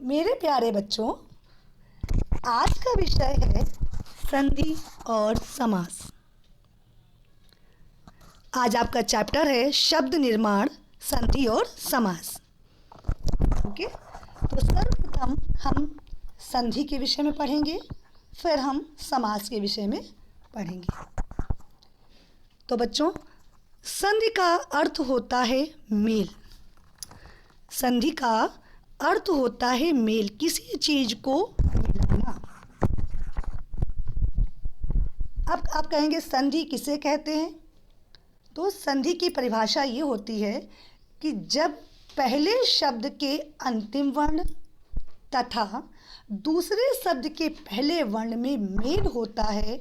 मेरे प्यारे बच्चों, आज का विषय है संधि और समास। आज आपका चैप्टर है शब्द निर्माण, संधि और समास। ओके, तो सर्वप्रथम हम संधि के विषय में पढ़ेंगे, फिर हम समास के विषय में पढ़ेंगे। तो बच्चों, संधि का अर्थ होता है मेल। संधि का अर्थ होता है मेल, किसी चीज को मिलाना। अब आप कहेंगे संधि किसे कहते हैं? तो संधि की परिभाषा ये होती है कि जब पहले शब्द के अंतिम वर्ण तथा दूसरे शब्द के पहले वर्ण में मेल होता है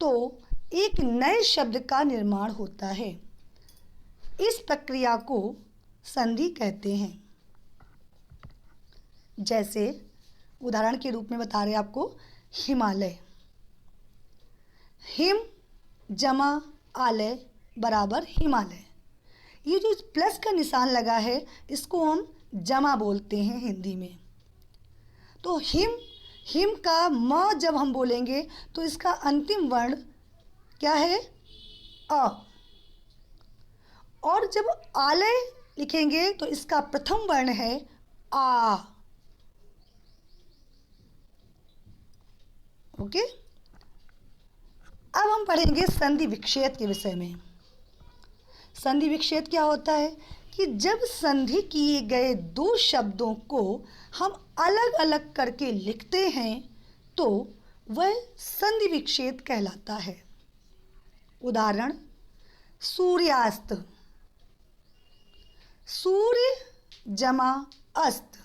तो एक नए शब्द का निर्माण होता है। इस प्रक्रिया को संधि कहते हैं। जैसे उदाहरण के रूप में बता रहे आपको, हिमालय। हिम जमा आलय बराबर हिमालय। ये जो प्लस का निशान लगा है इसको हम जमा बोलते हैं हिंदी में। तो हिम का म जब हम बोलेंगे तो इसका अंतिम वर्ण क्या है? अ। और जब आलय लिखेंगे तो इसका प्रथम वर्ण है आ। ओके, अब हम पढ़ेंगे संधि विच्छेद के विषय में। संधि विच्छेद क्या होता है कि जब संधि किए गए दो शब्दों को हम अलग अलग करके लिखते हैं तो वह संधि विच्छेद कहलाता है। उदाहरण, सूर्यास्त। सूर्य जमा अस्त।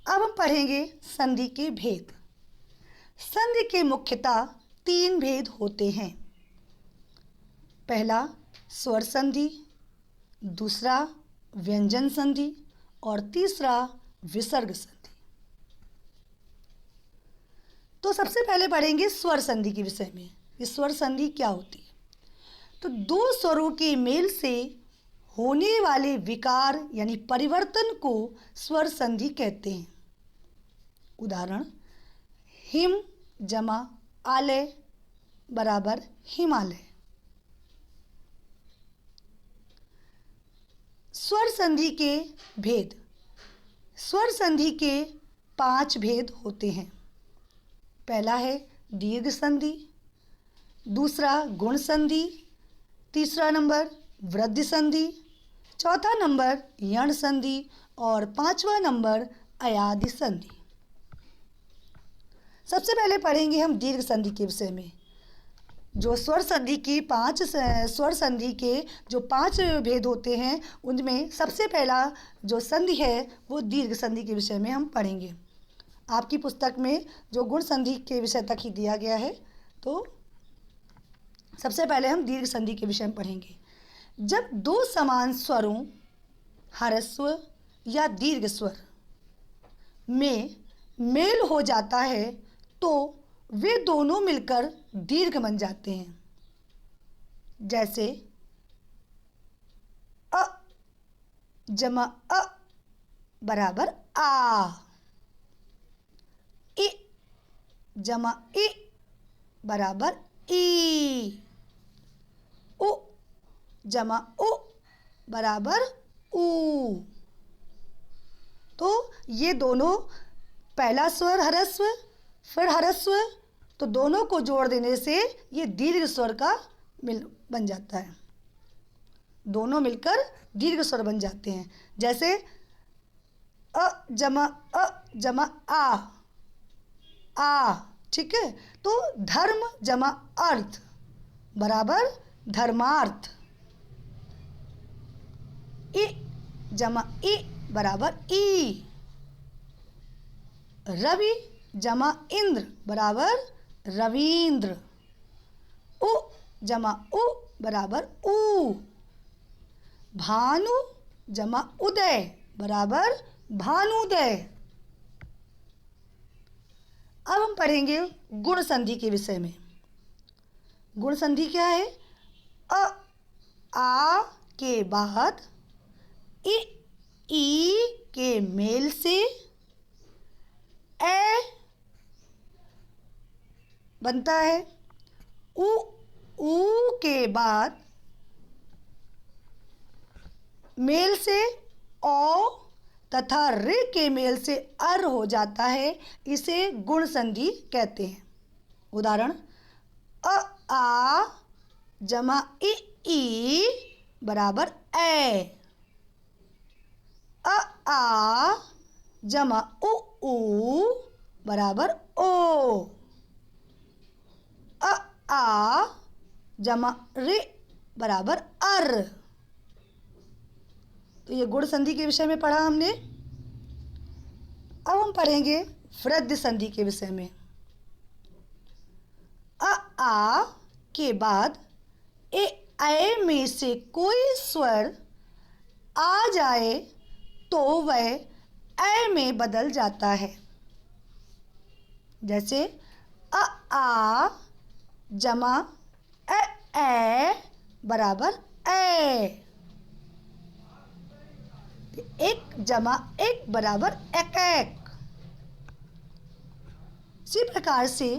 अब हम पढ़ेंगे संधि के भेद। संधि के मुख्यतः तीन भेद होते हैं। पहला स्वर संधि, दूसरा व्यंजन संधि और तीसरा विसर्ग संधि। तो सबसे पहले पढ़ेंगे स्वर संधि के विषय में। ये स्वर संधि क्या होती है? तो दो स्वरों के मेल से होने वाले विकार यानी परिवर्तन को स्वर संधि कहते हैं। उदाहरण, हिम जमा आलय बराबर हिमालय। स्वर संधि के भेद। स्वर संधि के 5 भेद होते हैं। पहला है दीर्घ संधि, दूसरा गुण संधि, तीसरा नंबर वृद्धि संधि, चौथा नंबर यण संधि और पांचवा नंबर अयादि संधि। सबसे पहले पढ़ेंगे हम दीर्घ संधि के विषय में। जो स्वर संधि की स्वर संधि के जो 5 भेद होते हैं उनमें सबसे पहला जो संधि है वो दीर्घ संधि के विषय में हम पढ़ेंगे। आपकी पुस्तक में जो गुण संधि के विषय तक ही दिया गया है, तो सबसे पहले हम दीर्घ संधि के विषय में पढ़ेंगे। जब दो समान स्वरों ह्रस्व या दीर्घ स्वर में मेल हो जाता है तो वे दोनों मिलकर दीर्घ बन जाते हैं। जैसे अ जमा अ बराबर आ, इ जमा इ बराबर ई, उ जमा उ बराबर ऊ। तो ये दोनों, पहला स्वर ह्रस्व फिर ह्रस्व, तो दोनों को जोड़ देने से ये दीर्घ स्वर का बन जाता है। दोनों मिलकर दीर्घ स्वर बन जाते हैं। जैसे अ जमा आ, ठीक है। तो धर्म जमा अर्थ बराबर धर्मार्थ। इ जमा इ बराबर ई। रवि जमा इंद्र बराबर रवींद्र। उ जमा उ बराबर ऊ। भानु जमा उदय बराबर भानुदय। अब हम पढ़ेंगे गुण संधि के विषय में। गुण संधि क्या है? अ आ के बाद इ ई के मेल से ए बनता है। ऊ के बाद मेल से औ तथा रे के मेल से अर हो जाता है। इसे गुण संधि कहते हैं। उदाहरण, अ आ जमा ई बराबर ए, अ आ जमा ऊ बराबर ओ, अ आ जमा रे बराबर अर। तो ये गुण संधि के विषय में पढ़ा हमने। अब हम पढ़ेंगे वृद्धि संधि के विषय में। अ आ के बाद ए में से कोई स्वर आ जाए तो वह ए में बदल जाता है। जैसे अ आ जमा ए बराबर ए, एक जमा एक बराबर एक। इसी प्रकार से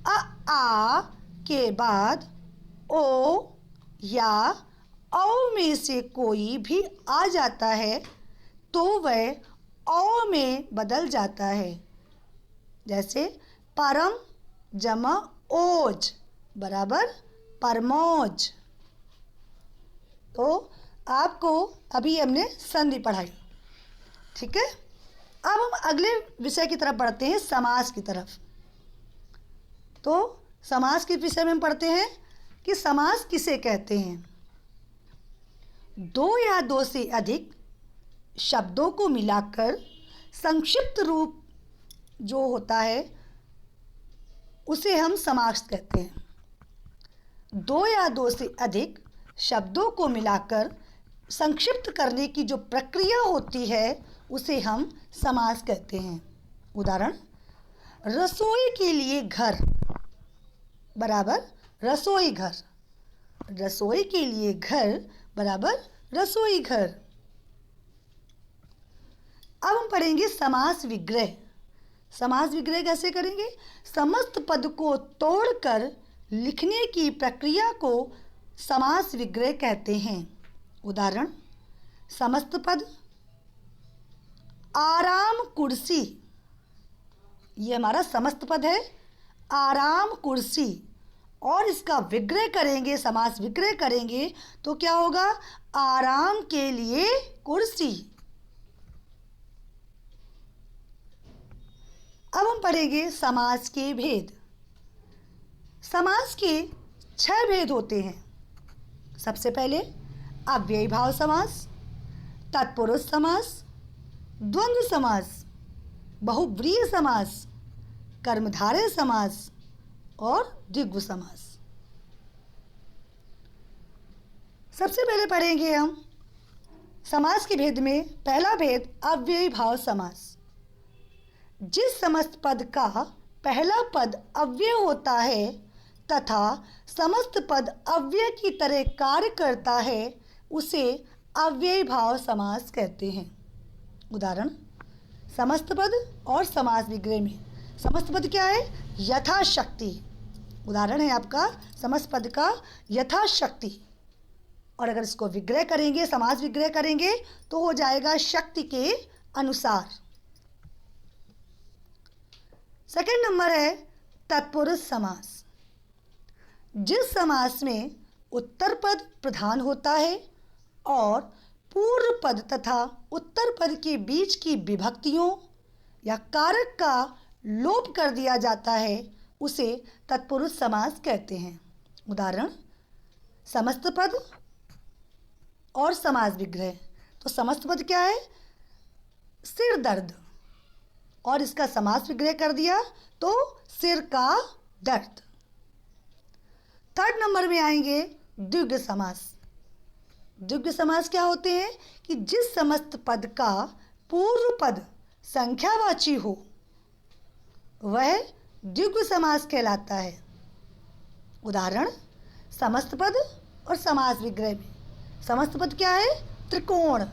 अ आ के बाद ओ या औ में से कोई भी आ जाता है तो वह औ में बदल जाता है। जैसे परम जमा ओज बराबर परमोज। तो आपको अभी हमने संधि पढ़ाई, ठीक है। अब हम अगले विषय की तरफ बढ़ते हैं, समास की तरफ। तो समास के विषय में हम पढ़ते हैं कि समास किसे कहते हैं। दो या दो से अधिक शब्दों को मिलाकर संक्षिप्त रूप जो होता है उसे हम समास कहते हैं। दो या दो से अधिक शब्दों को मिलाकर संक्षिप्त करने की जो प्रक्रिया होती है उसे हम समास कहते हैं। उदाहरण, रसोई के लिए घर बराबर रसोई घर, रसोई के लिए घर बराबर रसोई घर। अब हम पढ़ेंगे समास विग्रह। समास विग्रह कैसे करेंगे? समस्त पद को तोड़कर लिखने की प्रक्रिया को समास विग्रह कहते हैं। उदाहरण, समस्त पद आराम कुर्सी, ये हमारा समस्त पद है, आराम कुर्सी, और इसका विग्रह करेंगे, समास विग्रह करेंगे तो क्या होगा? आराम के लिए कुर्सी। अब हम पढ़ेंगे समास के भेद। समास के 6 भेद होते हैं। सबसे पहले अव्ययी भाव समास, तत्पुरुष समास, द्वंद्व समास, बहुव्रीहि समास, कर्मधारय समास और द्विगु समास। सबसे पहले पढ़ेंगे हम समास के भेद में पहला भेद अव्ययी भाव समास। जिस समस्त पद का पहला पद अव्यय होता है तथा समस्त पद अव्यय की तरह कार्य करता है उसे अव्ययी भाव समास कहते हैं। उदाहरण, समस्त पद और समास विग्रह में समस्त पद क्या है? यथाशक्ति। उदाहरण है आपका समस्त पद का यथाशक्ति, और अगर इसको विग्रह करेंगे, समास विग्रह करेंगे तो हो जाएगा शक्ति के अनुसार। सेकंड नंबर है तत्पुरुष समास। जिस समास में उत्तर पद प्रधान होता है और पूर्व पद तथा उत्तर पद के बीच की विभक्तियों या कारक का लोप कर दिया जाता है उसे तत्पुरुष समास कहते हैं। उदाहरण, समस्त पद और समास विग्रह। तो समस्त पद क्या है? सिर दर्द, और इसका समास विग्रह कर दिया तो सिर का दर्द। थर्ड नंबर में आएंगे द्विगु समास। द्विगु समास क्या होते हैं? कि जिस समस्त पद का पूर्व पद संख्यावाची हो वह द्विगु समास कहलाता है। उदाहरण, समस्त पद और समास विग्रह में समस्त पद क्या है? त्रिकोण।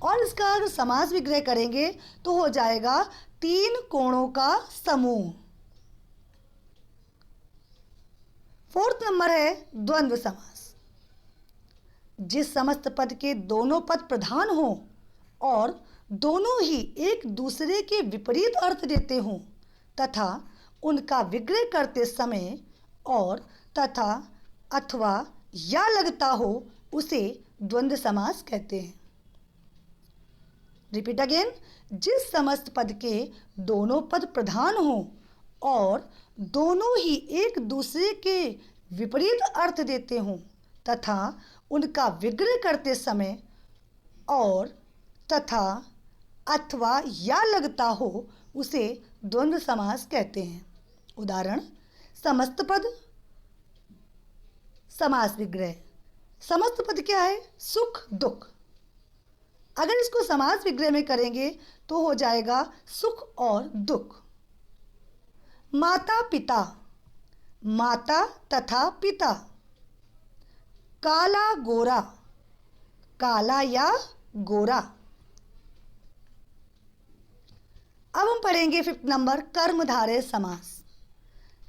और इसका अगर समास विग्रह करेंगे तो हो जाएगा 3 कोणों का समूह। 4th नंबर है द्वंद्व समास। जिस समस्त पद के दोनों पद प्रधान हों और दोनों ही एक दूसरे के विपरीत अर्थ देते हों तथा उनका विग्रह करते समय और तथा अथवा या लगता हो, उसे द्वंद्व समास कहते हैं। Repeat again. जिस समस्त पद के दोनों पद प्रधान हों और दोनों ही एक दूसरे के विपरीत अर्थ देते हों तथा उनका विग्रह करते समय और तथा अथवा या लगता हो, उसे द्वंद्व समास कहते हैं। उदाहरण: समस्त पद, समास विग्रह। समस्त पद क्या है? सुख दुख। अगर इसको समास विग्रह में करेंगे तो हो जाएगा सुख और दुख। माता पिता, माता तथा पिता। काला गोरा, काला या गोरा। अब हम पढ़ेंगे 5th नंबर कर्मधारय समास।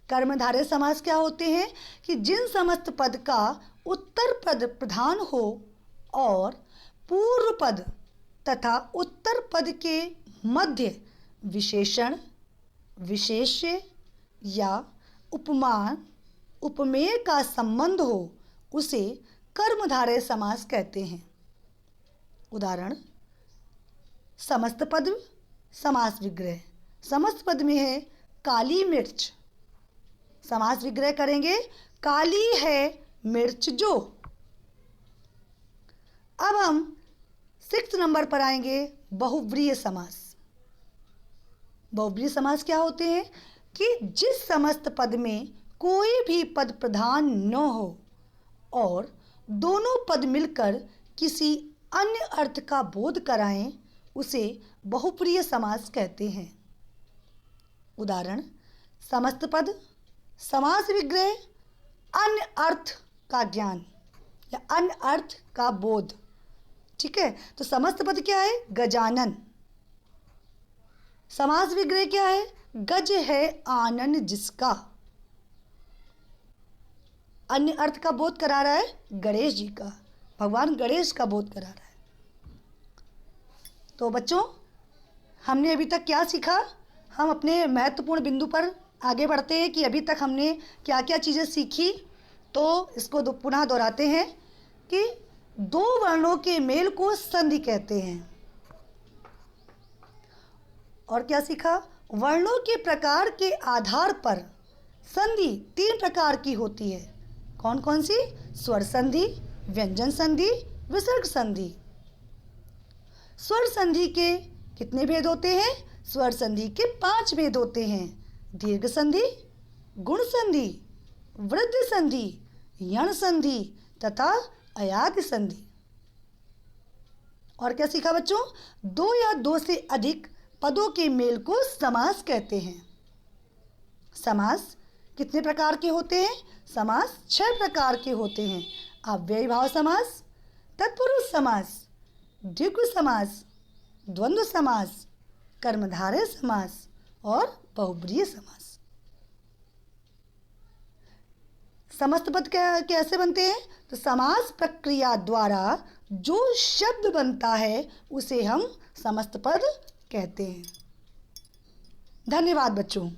कर्मधारय समास क्या होते हैं कि जिन समस्त पद का उत्तर पद प्रधान हो और पूर्व पद तथा उत्तर पद के मध्य विशेषण, विशेष्य या उपमान, उपमेय का संबंध हो, उसे कर्मधारय समास कहते हैं। उदाहरण: समस्त पद, समास विग्रह। समस्त पद में है काली मिर्च, समास विग्रह करेंगे काली है मिर्च जो। अब हम 6th नंबर पर आएंगे बहुव्रीहि समास। बहुव्रीहि समास क्या होते हैं कि जिस समस्त पद में कोई भी पद प्रधान न हो और दोनों पद मिलकर किसी अन्य अर्थ का बोध कराएं, उसे बहुव्रीहि समास कहते हैं। उदाहरण: समस्त पद, समास विग्रह, अन्य अर्थ का ज्ञान या अन्य अर्थ का बोध। ठीक है, तो समस्त पद क्या है? गजानन। समास विग्रह क्या है? गज है आनन जिसका। अन्य अर्थ का बोध करा रहा है गणेश जी का, भगवान गणेश का बोध करा रहा है। तो बच्चों, हमने अभी तक क्या सीखा? हम अपने महत्वपूर्ण बिंदु पर आगे बढ़ते हैं कि अभी तक हमने क्या क्या चीज़ें सीखी। तो इसको पुनः दोहराते हैं कि 2 वर्णों के मेल को संधि कहते हैं। और क्या सीखा? वर्णों के प्रकार के आधार पर संधि 3 प्रकार की होती है। कौन कौन सी? स्वर संधि, व्यंजन संधि, विसर्ग संधि। स्वर संधि के कितने भेद होते हैं? स्वर संधि के 5 भेद होते हैं। दीर्घ संधि, गुण संधि, वृद्धि संधि, यण संधि तथा अयादि संधि। और क्या सीखा बच्चों? 2 या 2 से अधिक पदों के मेल को समास कहते हैं। समास कितने प्रकार के होते हैं? समास 6 प्रकार के होते हैं। अव्ययीभाव समास, तत्पुरुष समास, द्विगु समास, द्वंद्व समास, कर्मधारय समास और बहुव्रीहि समास। समस्त पद कैसे बनते हैं? तो समास प्रक्रिया द्वारा जो शब्द बनता है उसे हम समस्त पद कहते हैं। धन्यवाद बच्चों।